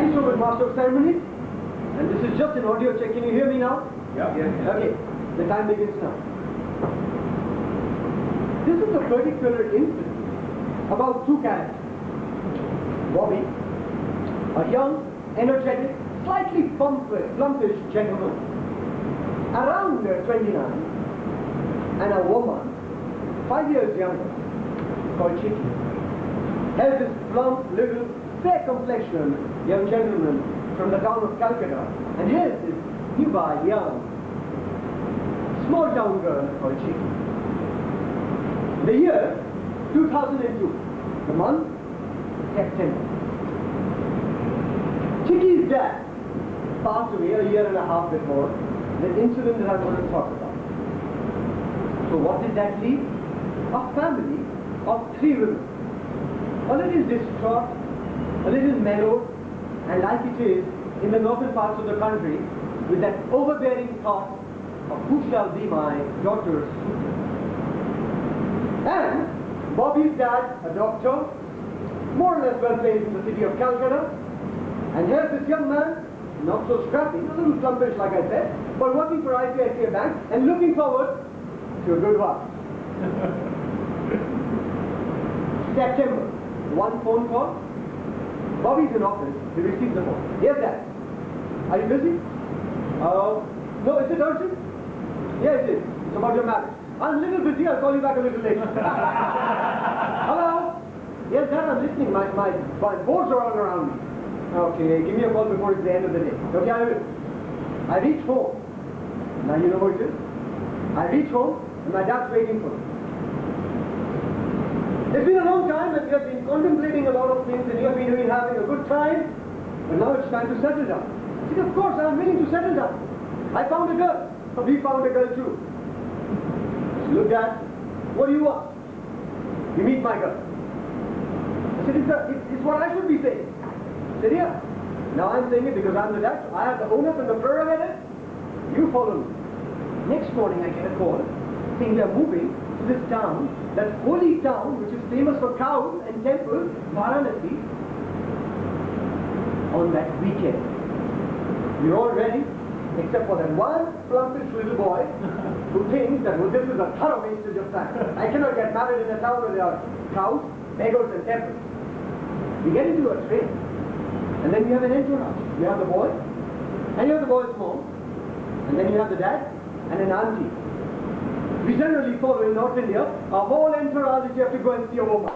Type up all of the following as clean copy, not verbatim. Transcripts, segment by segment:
Thanks so much, Master of Ceremonies. And this is just an audio check. Can you hear me now? Yeah. Okay, the time begins now. This is a particular instance about two characters. Bobby, a young, energetic, slightly plumpish gentleman, around 29, and a woman, 5 years younger, called Chicky. Here's this plump, little, fair complexioned young gentleman from the town of Calcutta, and here's this newborn, young, small town girl called Chicky. The year 2002, the month September. Chicky's dad passed away a year and a half before, the incident that I'm going to talk about. So what did that leave? A family of 3 women. A little distraught, a little mellowed, and like it is in the northern parts of the country, with that overbearing thought of who shall be my daughter's suitor. And Bobby's dad, a doctor, more or less well placed in the city of Calcutta, and here's this young man, not so scrappy, a little plumpish like I said, but working for ICICI Bank and looking forward to a good wife. September, one phone call. Bobby's in office, he receives the phone. Yes, Dad. Are you busy? No, is it urgent? Yeah, it is. It's about your marriage. I'm a little busy, I'll call you back a little later. Hello? Yes, Dad, I'm listening. My boards are all around me. Okay, give me a call before it's the end of the day. Okay, I will. I reach home. Now you know who it is. I reach home and my dad's waiting for me. It's been a long time and we have been contemplating a lot of things and you have been having a good time. But now it's time to settle down. I said, of course, I'm willing to settle down. I found a girl. So we found a girl too. I said, look, Dad, what do you want? You meet my girl. I said, it's what I should be saying. I said, yeah. Now I'm saying it because I'm the dad. I have the onus and the prerogative. You follow me. Next morning I get a call saying we are moving to this town, that holy town which is famous for cows and temples, Varanasi, on that weekend. We're all ready, except for that one plumpish little boy who thinks that well, this is a thorough wastage of time. I cannot get married in a town where there are cows, beggars and temples. We get into a train. And then you have an entourage. You have the boy, and you have the boy's mom, and then you have the dad and an auntie. We generally follow in North India, a whole entourage is you have to go and see a woman.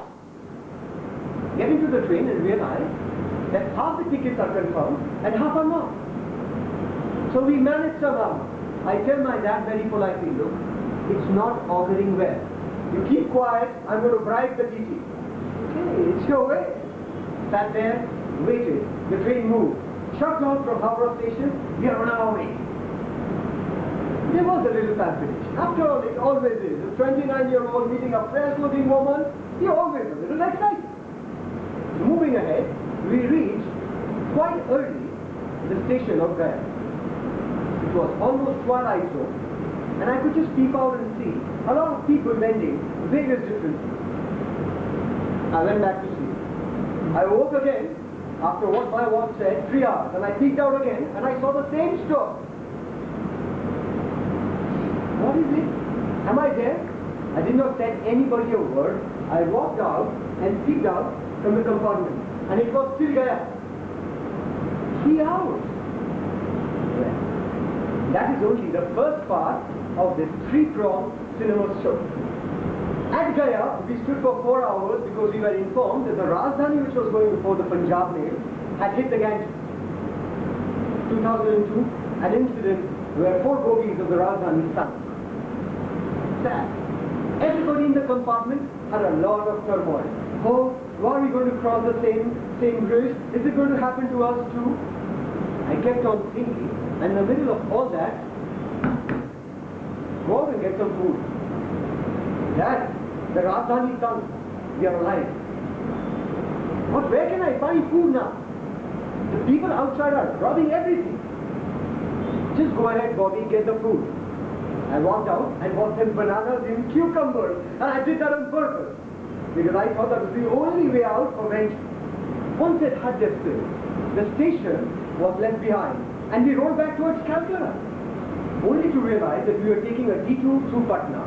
Get into the train and realize that half the tickets are confirmed and half are not. So we manage somehow. I tell my dad very politely, look, it's not auguring well. You keep quiet, I'm going to bribe the TT. Okay, it's your way. Sat there, waited. The train moved. Shut down from Howrah station. We are on our way. There was a little palpitation. After all, it always is. A 29-year-old meeting a fresh-looking woman, you're always a little excited. Moving ahead, we reached quite early the station of Gaya. It was almost twilight zone, and I could just peep out and see a lot of people vending various different things. I went back to sleep. I woke again after what my watch said, 3 hours, and I peeked out again and I saw the same store. What is it? Am I there? I did not tell anybody a word. I walked out and peeked out from the compartment, and it was still Gaya. 3 hours. Well, that is only the first part of this 3-pronged cinema show. At Gaya, we stood for 4 hours because we were informed that the Rajdhani which was going before the Punjab mail had hit the Ganges. 2002, an incident where 4 bogies of the Rajdhani sunk. Sad. Everybody in the compartment had a lot of turmoil. Oh, are we going to cross the same bridge? Is it going to happen to us too? I kept on thinking, and in the middle of all that, go out and get some food. Dad, the Rajdhani sunk. We are alive. But where can I find food now? The people outside are robbing everything. Just go ahead, Bobby, get the food. I walked out and bought them bananas and cucumbers, and I did that on purpose because I thought that was the only way out for venture. Once it had their fill, the station was left behind and we rolled back towards Calcutta, only to realize that we were taking a detour through Patna,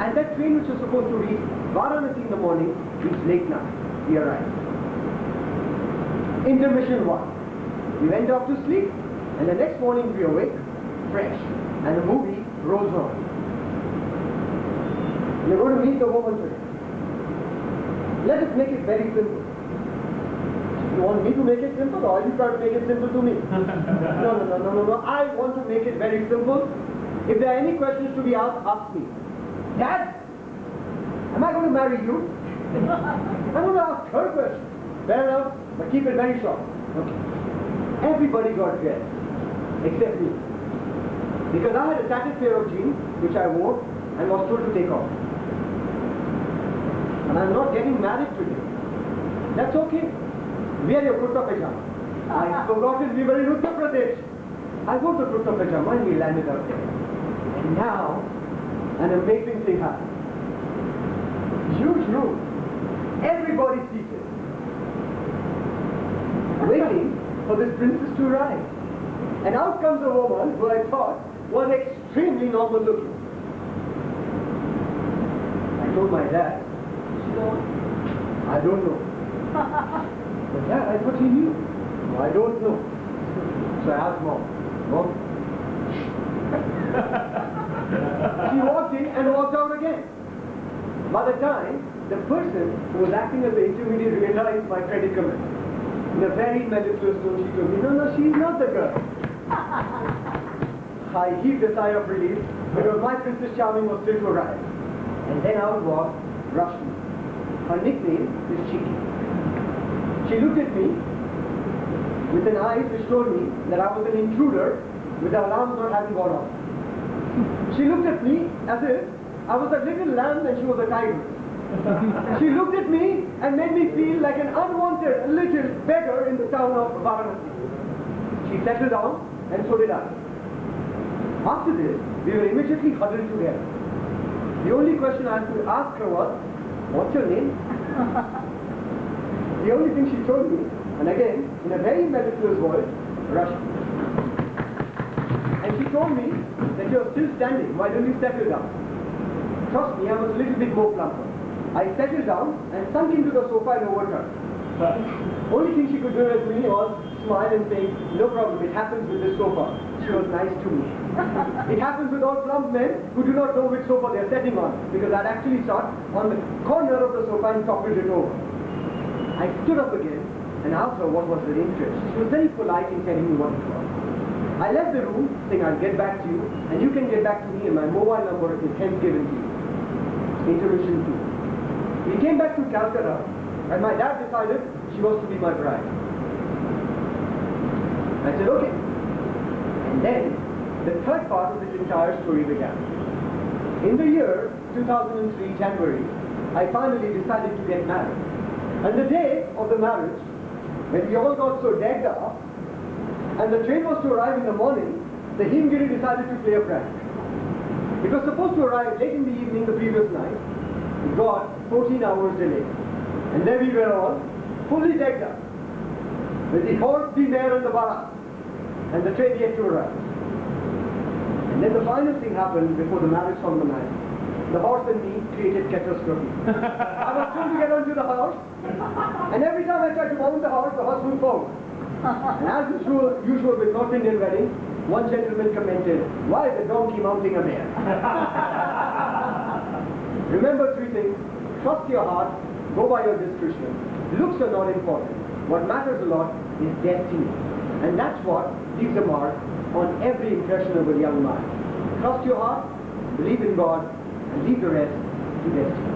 and that train which was supposed to reach Varanasi in the morning reached late night. We arrived. Intermission 1. We went off to sleep, and the next morning we awake, fresh, and the movie rolls on. You're going to meet the woman today. Let us make it very simple. You want me to make it simple, or are you trying to make it simple to me? No. I want to make it very simple. If there are any questions to be asked, ask me. Dad, am I going to marry you? I'm going to ask her questions. Fair enough, but keep it very short. Okay. Everybody got dressed, except me. Because I had a tattered pair of jeans, which I wore, and was told to take off. And I'm not getting married today. That's okay. Wear your kurta pajama. I forgot it, we were in Uttar Pradesh. I wore the kurta pajama and we landed up there. And now, an amazing thing happened. Huge room. Everybody seated. Waiting for this princess to arrive. And out comes a woman who I thought was extremely normal looking. I told my dad, I don't know. But Dad, I thought he knew. No, I don't know. So I asked Mom. Mom? She walked in and walked out again. By the time the person who was acting as the intermediary realized my predicament, in a very mellifluous tone she told me, no, she's not the girl. I heaved a sigh of relief because my Princess Charming was still to arrive. And then out walked Rashmi. Her nickname is Cheeky. She looked at me with an eye which told me that I was an intruder with the alarms not having gone off. She looked at me as if I was a little lamb and she was a tiger. She looked at me and made me feel like an unwanted little beggar in the town of Varanasi. She settled down and so did I. After this, we were immediately huddled together. The only question I had to ask her was, what's your name? The only thing she told me, and again, in a very mellifluous voice, Russian. And she told me that you're still standing, why don't you settle down? Trust me, I was a little bit more plumper. I settled down and sunk into the sofa and overturned. Only thing she could do with me was smile and say, no problem, it happens with this sofa. She was nice to me. It happens with all plump men who do not know which sofa they're sitting on, because I'd actually sat on the corner of the sofa and toppled it over. I stood up again and asked her what was her interest. She was very polite in telling me what it was. I left the room saying I'll get back to you and you can get back to me and my mobile number is hence given to you. Intermission 2. We came back to Calcutta and my dad decided she was to be my bride. I said okay. And then the third part of this entire story began. In the year 2003 January, I finally decided to get married. And the day of the marriage, when we all got so decked up, and the train was to arrive in the morning, the Himgiri decided to play a prank. It was supposed to arrive late in the evening the previous night. It got 14 hours delayed. And there we were all, fully decked up, with the horse, the mare and the barat, and the train yet to arrive. And then the final thing happened before the marriage on the night. The horse and me created catastrophe. I was told to get onto the horse, and every time I tried to mount the horse moved forward. And as usual with North Indian weddings, one gentleman commented, why is a donkey mounting a mare? Remember three things: trust your heart, go by your discretion. Looks are not important. What matters a lot is destiny. And that's what leaves a mark on every impressionable young mind. Trust your heart, believe in God, and leave the rest to destiny.